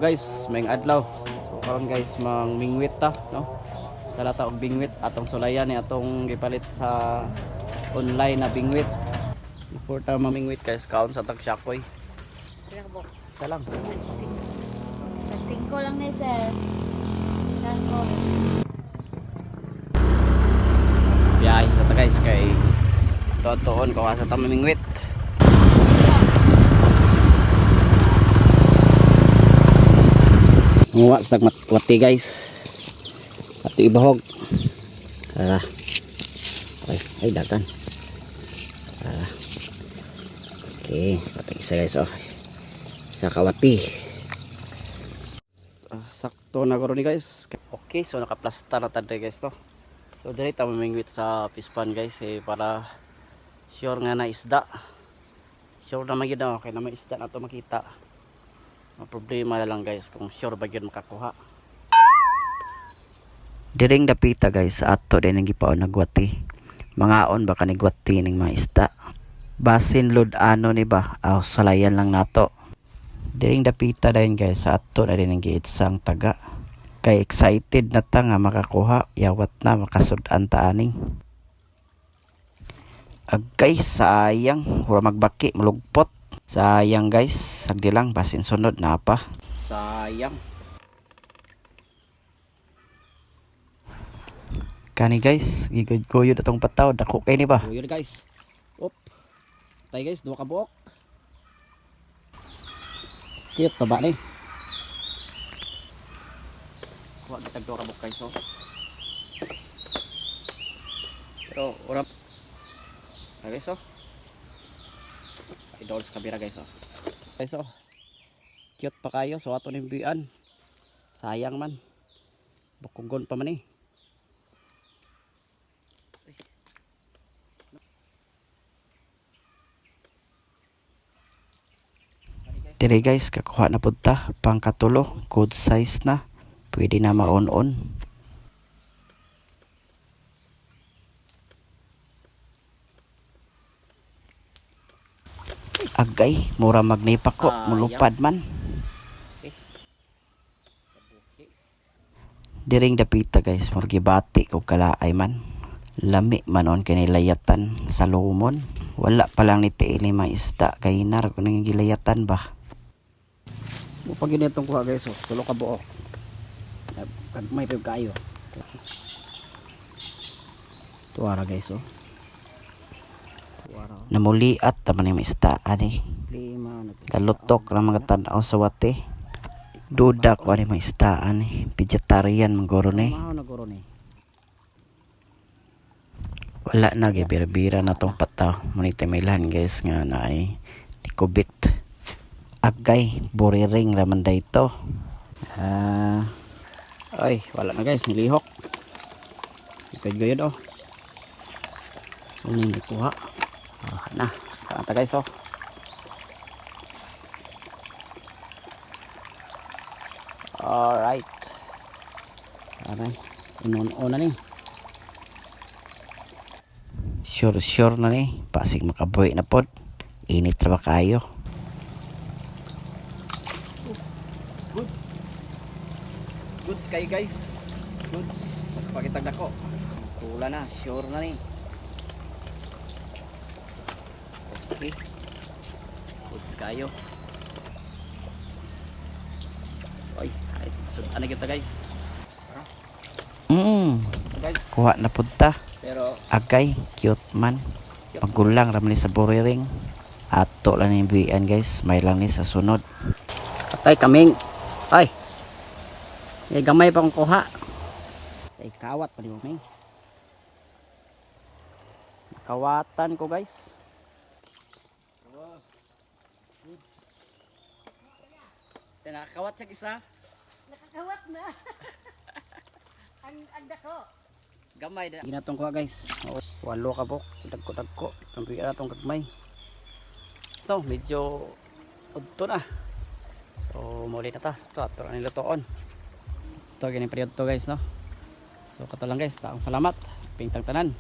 guys, maing adlaw. So karon guys, mang mingwit ta, no? Talata og bingwit atong sulayan ni atong gipalit sa online na bingwit. Before ta mamingwit guys, kaon sa tag Shakoy. Isa lang. Singko lang ni sir. Sangko. Biyahe sa ta guys kay totoon ko sa ta mamingwit. Muwa sa tagmatwati guys. Ato ibahog. Tara. Ay dagan. Tara. Okay, patag isa guys oh. Sa kawati. Sakto na garo ni guys. Okay, so nakaplasta na tayo guys to. So dili ta mamingwit sa pispan guys para sure nga na isda. Sure na magid na okay na may isda na to makita. Ang problema na lang guys kung sure ba yun makakuha. Diring dapita guys sa ato din ang gipaon nagwati. Mangaon ba kanigwati ning mga isda. Basin load ano ni ba? Salayan lang nato. Diring dapita din guys sa ato na din ang giitsang taga. Kay excited na ta nga makakuha. Yawat na makasud-an ta aning. Agay sayang, wala magbaki, mulugpot. Sayang guys, sagdi lang basin sunod na pa. Sayang. Kani guys, gigod-guyod atong pataw, dako kay ni ba? Guyod guys. Op. Tay guys, duha ka buok. Cute pa ba ni? Kuha kita duha ka buok guys oh. Pero urap. Ay guys oh. Idol sa kabira guys oh. Guys oh. Cute pa kayo so ato ning bian. Sayang man. Bukugon pa man eh. Dire guys, kakuha na pud ta pang katulo, good size na. Pwede na maon-on. Agay, mura magnipak ko, mulupad man. Diring dapita guys, murgi bati ko kalaay man. Lami manon kinilayatan sa lumon. Wala pa lang ni tiili mga isda kay nar kung nangigilayatan ba. Pag ginitong kuha guys, oh, tulo ka buok. May pib kayo. Tuwara guys oh. Namuli at taman yung isda ani. Kalutok lang mga tanaw sa wate. Duda ko ani mga isda ani. Vegetarian manggoro ni. Wala na gibira-bira na tong pataw. Munita milan guys nga na ay tikubit. Agay, buriring raman dayto. Ay, wala na guys, nilihok. Ipid ko yun oh. Hindi kuha. Na, kanta guys oh. Alright. Aray, inon-on na ni. Sure na ni. Pasig makabuhi na pod. Init na ba kayo? Goods kayo guys. Goods. Pagkitag na ko. Kula na. Sure na ni. Okay. Goods kayo. Oy. Ano kita guys. Guys. Kuha na punta. Pero agay. Cute man. Paggulang raman ni sa buriring. Ato lang yung biyan guys. May lang ni sa sunod. Patay kaming. Ay. Gamay pa kong kuha. Ay kawat pa di mo may. Nakawatan ko guys. Nakakawat sa isa. Nakakawat na. ang dako. Gamay na. Ginatong kuha guys. Walo ka po. Dagko. Ang biya natong gagmay. Ito medyo udto na. So muli na ta. Ito ato na nilutoon. Ito ganyan period to guys no. So kato lang guys, taong salamat pingtang tanan.